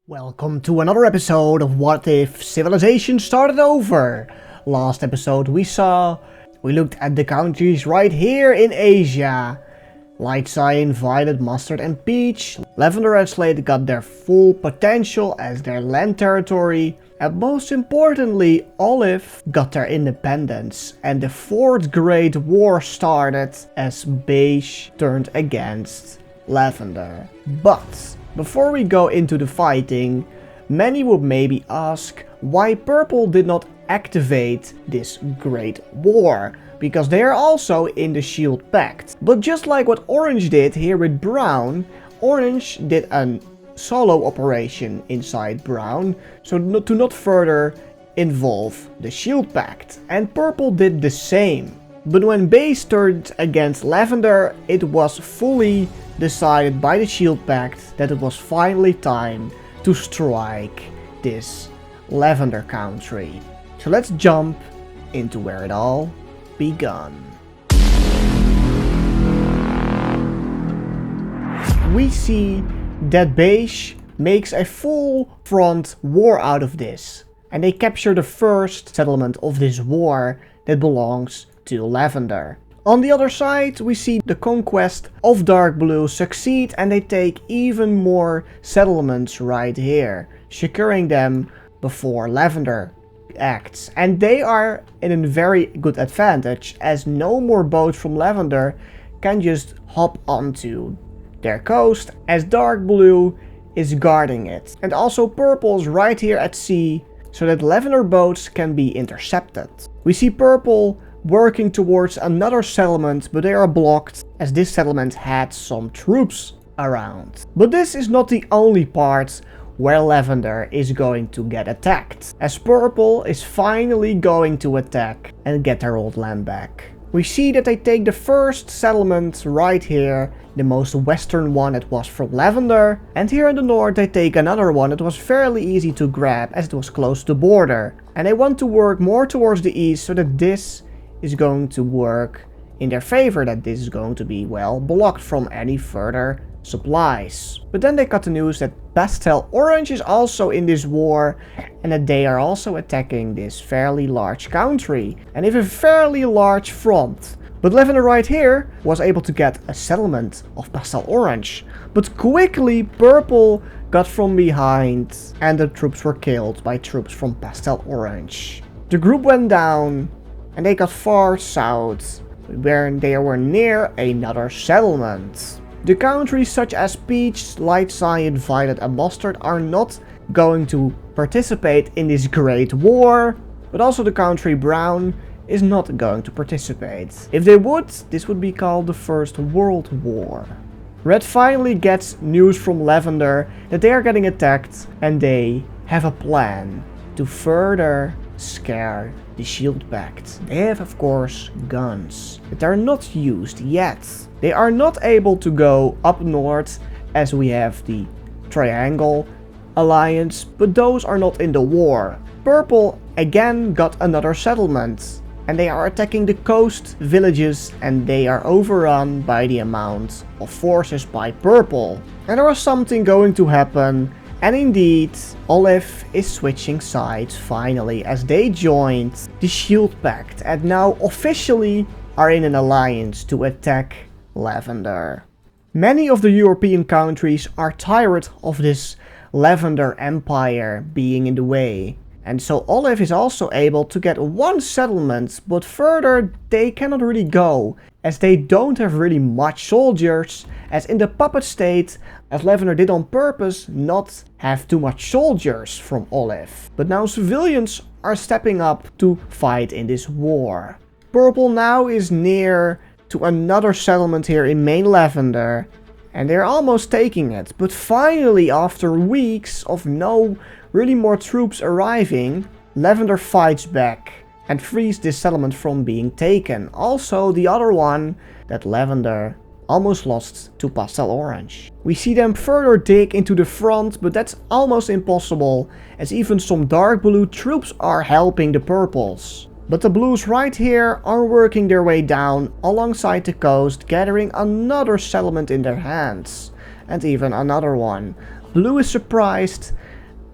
Welcome to another episode of What If Civilization Started Over. Last episode we looked at the countries right here in Asia. Light Cyan, Violet, Mustard and Peach. Lavender and Slate got their full potential as their land territory. And most importantly, Olive got their independence. And the Fourth Great War started as Beige turned against Lavender. But before we go into the fighting, many would maybe ask why Purple did not activate this Great War, because they are also in the Shield Pact. But just like what Orange did here with Brown, Orange did a solo operation inside Brown, so to not further involve the Shield Pact. And Purple did the same. But when Beige turned against Lavender, it was fully decided by the Shield Pact that it was finally time to strike this Lavender country. So let's jump into where it all began. We see that Beige makes a full front war out of this, and they capture the first settlement of this war that belongs to Lavender. On the other side, we see the conquest of Dark Blue succeed, and they take even more settlements right here, securing them before Lavender acts. And they are in a very good advantage, as no more boats from Lavender can just hop onto their coast, as Dark Blue is guarding it. And also Purple is right here at sea, so that Lavender boats can be intercepted. We see Purple working towards another settlement, but they are blocked as this settlement had some troops around. But this is not the only part where Lavender is going to get attacked, as Purple is finally going to attack and get their old land back. We see that they take the first settlement right here, the most western one that was from Lavender, and here in the north they take another one that was fairly easy to grab as it was close to the border. And they want to work more towards the east so that this is going to work in their favor, that this is going to be well blocked from any further supplies. But then they got the news that Pastel Orange is also in this war, and that they are also attacking this fairly large country and have a fairly large front. But Lavender right here was able to get a settlement of Pastel Orange, but quickly Purple got from behind and the troops were killed by troops from Pastel Orange. The group went down and they got far south, where they were near another settlement. The countries such as Peach, Light Cyan, Violet and Mustard are not going to participate in this Great War, but also the country Brown is not going to participate. If they would, this would be called the First World War. Red finally gets news from Lavender that they are getting attacked, and they have a plan to further scare the Shield Pact. They have of course guns, but they're not used yet. They are not able to go up north as we have the Triangle Alliance, but those are not in the war. Purple again got another settlement, and they are attacking the coast villages, and they are overrun by the amount of forces by Purple. And there was something going to happen. And indeed, Olive is switching sides finally, as they joined the Shield Pact and now officially are in an alliance to attack Lavender. Many of the European countries are tired of this Lavender Empire being in the way. And so Olive is also able to get one settlement, but further they cannot really go, as they don't have really much soldiers, as in the puppet state, as Lavender did on purpose not have too much soldiers from Olive. But now civilians are stepping up to fight in this war. Purple now is near to another settlement here in main Lavender, and they're almost taking it. But finally, after weeks of no really more troops arriving, Lavender fights back and frees this settlement from being taken. Also the other one that Lavender almost lost to Pastel Orange. We see them further dig into the front, but that's almost impossible, as even some Dark Blue troops are helping the Purples. But the Blues right here are working their way down alongside the coast, gathering another settlement in their hands. And even another one. Blue is surprised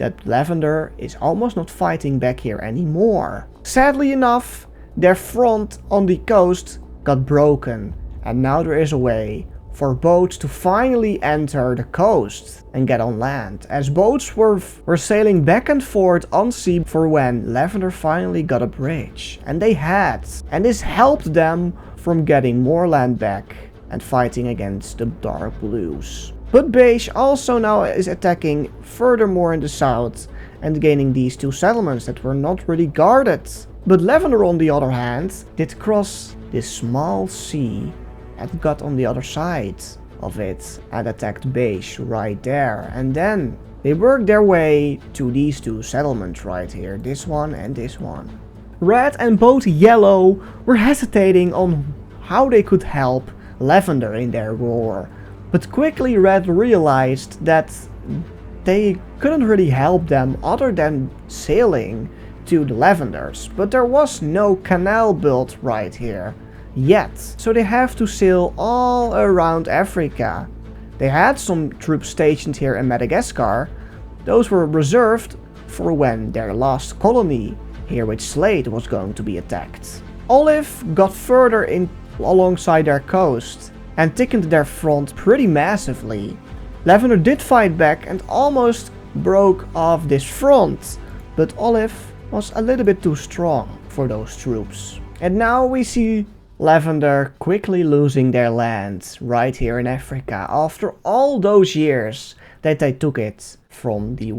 that Lavender is almost not fighting back here anymore. Sadly enough, their front on the coast got broken, and now there is a way for boats to finally enter the coast and get on land, as boats were sailing back and forth on sea for when Lavender finally got a bridge, and they had, and this helped them from getting more land back and fighting against the Dark Blues. But Beige also now is attacking furthermore in the south and gaining these two settlements that were not really guarded. But Lavender on the other hand did cross this small sea and got on the other side of it and attacked Beige right there. And then they worked their way to these two settlements right here, this one and this one. Red and both Yellow were hesitating on how they could help Lavender in their war. But quickly Red realized that they couldn't really help them other than sailing to the Lavenders. But there was no canal built right here yet, so they have to sail all around Africa. They had some troops stationed here in Madagascar. Those were reserved for when their last colony here with Slade was going to be attacked. Olive got further in alongside their coast and thickened their front pretty massively. Lavender did fight back and almost broke off this front, but Olive was a little bit too strong for those troops. And now we see Lavender quickly losing their land right here in Africa after all those years that they took it from the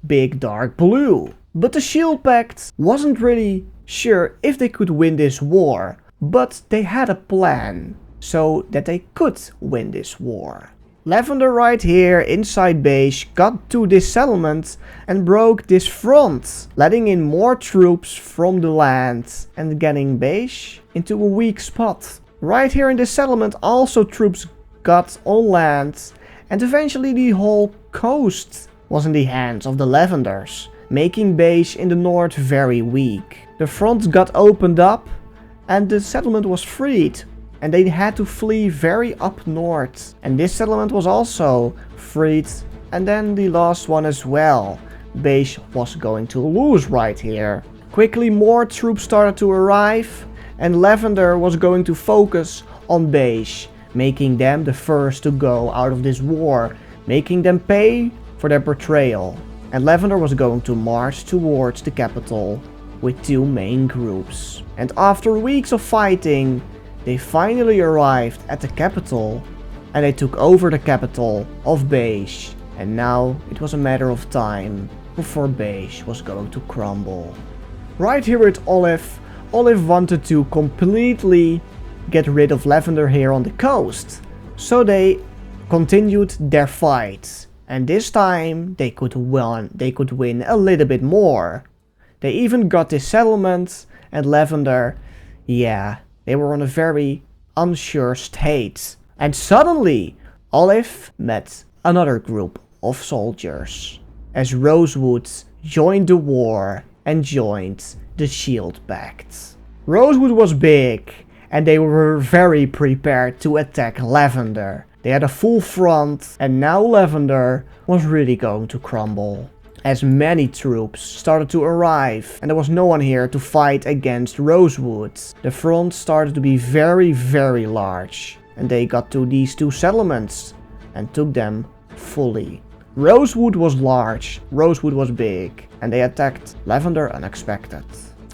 big Dark Blue. But the Shield Pact wasn't really sure if they could win this war, but they had a plan so that they could win this war. Lavender right here inside Beige got to this settlement and broke this front, letting in more troops from the land and getting Beige into a weak spot. Right here in this settlement also troops got on land, and eventually the whole coast was in the hands of the Lavenders, making Beige in the north very weak. The front got opened up and the settlement was freed, and they had to flee very up north. And this settlement was also freed, and then the last one as well. Beige was going to lose right here. Quickly more troops started to arrive, and Lavender was going to focus on Beige, making them the first to go out of this war, making them pay for their betrayal. And Lavender was going to march towards the capital with two main groups. And after weeks of fighting, they finally arrived at the capital, and they took over the capital of Beige. And now it was a matter of time before Beige was going to crumble. Right here with Olive, Olive wanted to completely get rid of Lavender here on the coast. So they continued their fight, and this time they could win a little bit more. They even got this settlement, and Lavender, yeah, they were in a very unsure state. And suddenly, Olive met another group of soldiers, as Rosewood joined the war and joined the Shield Pact. Rosewood was big, and they were very prepared to attack Lavender. They had a full front, and now Lavender was really going to crumble, as many troops started to arrive and there was no one here to fight against Rosewood. The front started to be very, very large, and they got to these two settlements and took them fully. Rosewood was large, Rosewood was big, and they attacked Lavender unexpected.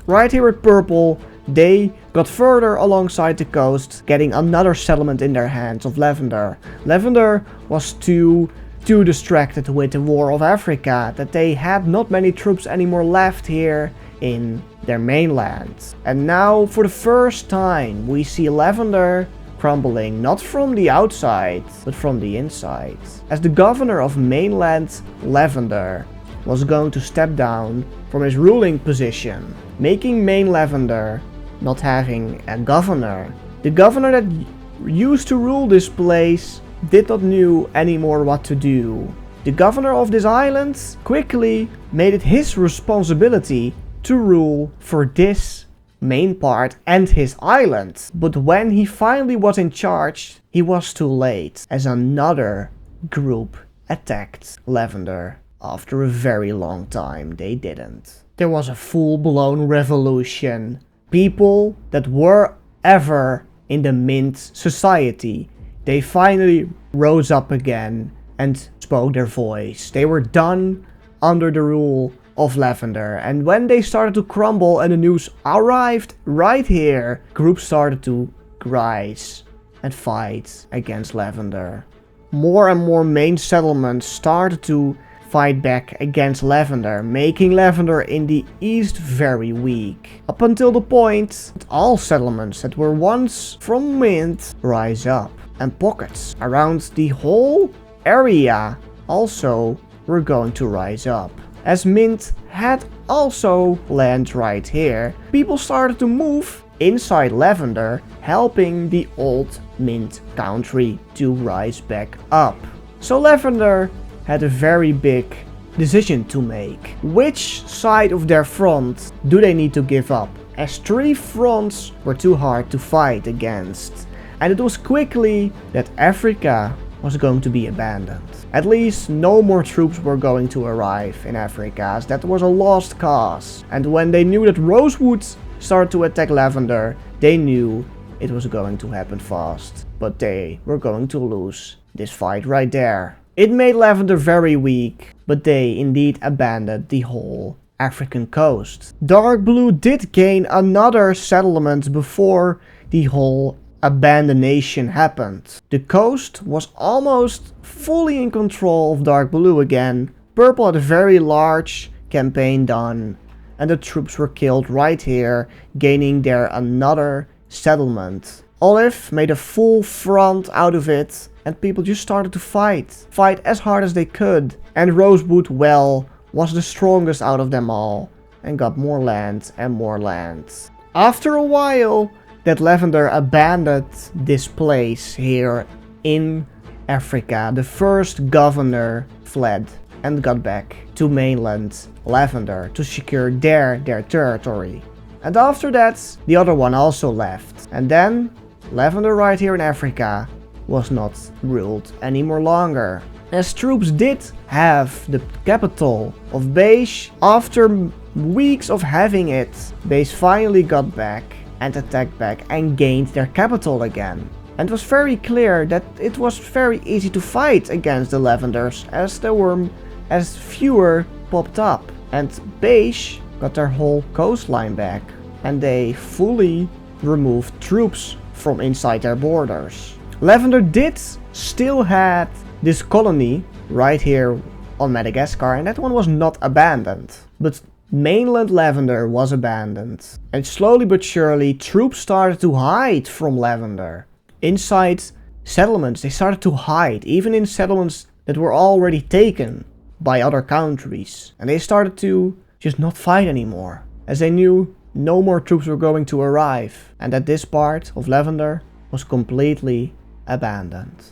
Right here at Purple, they got further alongside the coast, getting another settlement in their hands of Lavender. Lavender was too distracted with the War of Africa that they had not many troops anymore left here in their mainland. And now for the first time we see Lavender crumbling, not from the outside but from the inside, as the governor of mainland Lavender was going to step down from his ruling position, making main Lavender not having a governor. The governor that used to rule this place did not know anymore what to do. The governor of this island quickly made it his responsibility to rule for this main part and his island. But when he finally was in charge, he was too late, as another group attacked Lavender after a very long time they didn't. There was a full-blown revolution. People that were ever in the Mint society, they finally rose up again and spoke their voice. They were done under the rule of Lavender, and when they started to crumble and the news arrived right here, groups started to rise and fight against Lavender. More and more main settlements started to fight back against Lavender, making Lavender in the east very weak. Up until the point that all settlements that were once from Mint rise up, and pockets around the whole area also were going to rise up. As Mint had also land right here, people started to move inside Lavender, helping the old Mint country to rise back up. So Lavender had a very big decision to make. Which side of their front do they need to give up? As 3 fronts were too hard to fight against. And it was quickly that Africa was going to be abandoned. At least no more troops were going to arrive in Africa, as that was a lost cause. And when they knew that Rosewood started to attack Lavender, they knew it was going to happen fast. But they were going to lose this fight right there. It made Lavender very weak, but they indeed abandoned the whole African coast. Dark Blue did gain another settlement before the whole abandonation happened. The coast was almost fully in control of Dark Blue again. Purple had a very large campaign done, and the troops were killed right here, gaining their another settlement. Olive made a full front out of it, and people just started to fight as hard as they could. And Rosewood, well, was the strongest out of them all, and got more land and more land. After a while, that Lavender abandoned this place here in Africa, the first governor fled and got back to mainland Lavender to secure their territory. And after that, the other one also left. And then Lavender right here in Africa was not ruled anymore longer. As troops did have the capital of Beige, after weeks of having it, Beige finally got back and attacked back and gained their capital again. And it was very clear that it was very easy to fight against the Lavenders, as there were as fewer popped up. And Beige got their whole coastline back, and they fully removed troops from inside their borders. Lavender did still had this colony right here on Madagascar, and that one was not abandoned. But mainland Lavender was abandoned, and slowly but surely troops started to hide from Lavender. Inside settlements they started to hide, even in settlements that were already taken by other countries. And they started to just not fight anymore, as they knew no more troops were going to arrive, and that this part of Lavender was completely abandoned.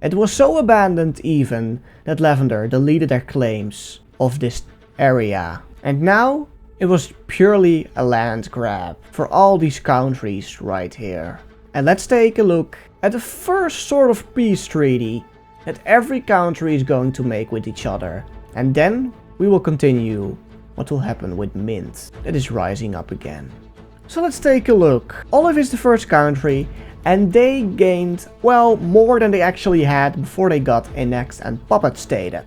It was so abandoned even that Lavender deleted their claims of this area. And now it was purely a land grab for all these countries right here. And let's take a look at the first sort of peace treaty that every country is going to make with each other. And then we will continue what will happen with Mint that is rising up again. So let's take a look. Olive is the first country, and they gained, well, more than they actually had before they got annexed and puppet stated.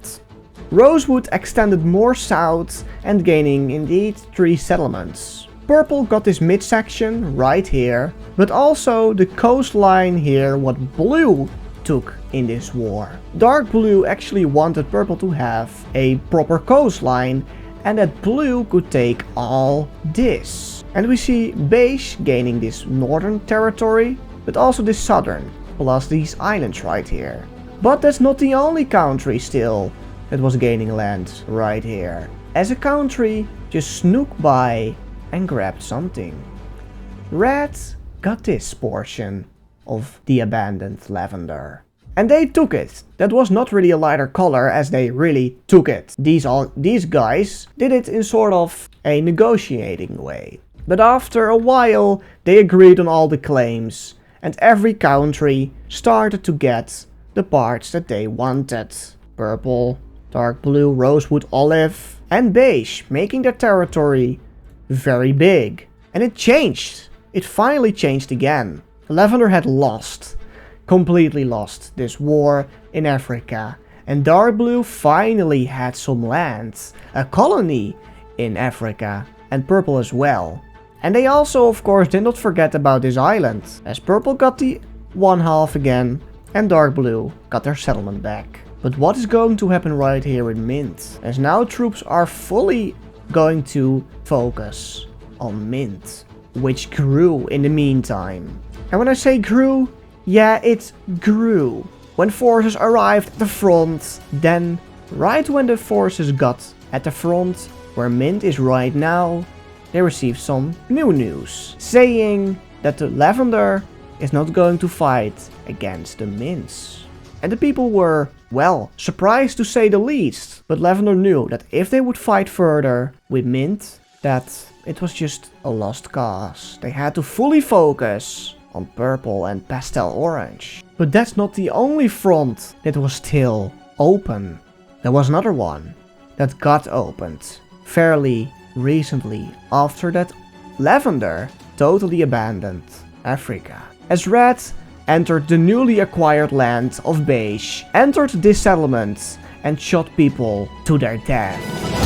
Rosewood extended more south and gaining indeed 3 settlements. Purple got this midsection right here, but also the coastline here what Blue took in this war. Dark Blue actually wanted Purple to have a proper coastline, and that Blue could take all this. And we see Beige gaining this northern territory, but also this southern, plus these islands right here. But that's not the only country still that was gaining land right here, as a country just snooked by and grabbed something. Red got this portion of the abandoned Lavender, and they took it. That was not really a lighter color, as they really took it. These guys did it in sort of a negotiating way. But after a while they agreed on all the claims, and every country started to get the parts that they wanted. Purple dark blue, rosewood, olive, and beige, making their territory very big. And it changed. It finally changed again. Lavender had lost, completely lost, this war in Africa. And dark blue finally had some land, a colony in Africa, and purple as well. And they also, of course, did not forget about this island, as purple got the one half again, and dark blue got their settlement back. But what is going to happen right here in Mint? As now troops are fully going to focus on Mint, which grew in the meantime. And when I say grew, yeah, it grew. When forces arrived at the front, then right when the forces got at the front, where Mint is right now, they received some new news, saying that the Lavender is not going to fight against the Mints. And the people were, well, surprised to say the least, but Lavender knew that if they would fight further with Mint, that it was just a lost cause. They had to fully focus on purple and pastel orange. But that's not the only front that was still open. There was another one that got opened fairly recently after that Lavender totally abandoned Africa. As Red entered the newly acquired land of Beige, entered this settlement and shot people to their death.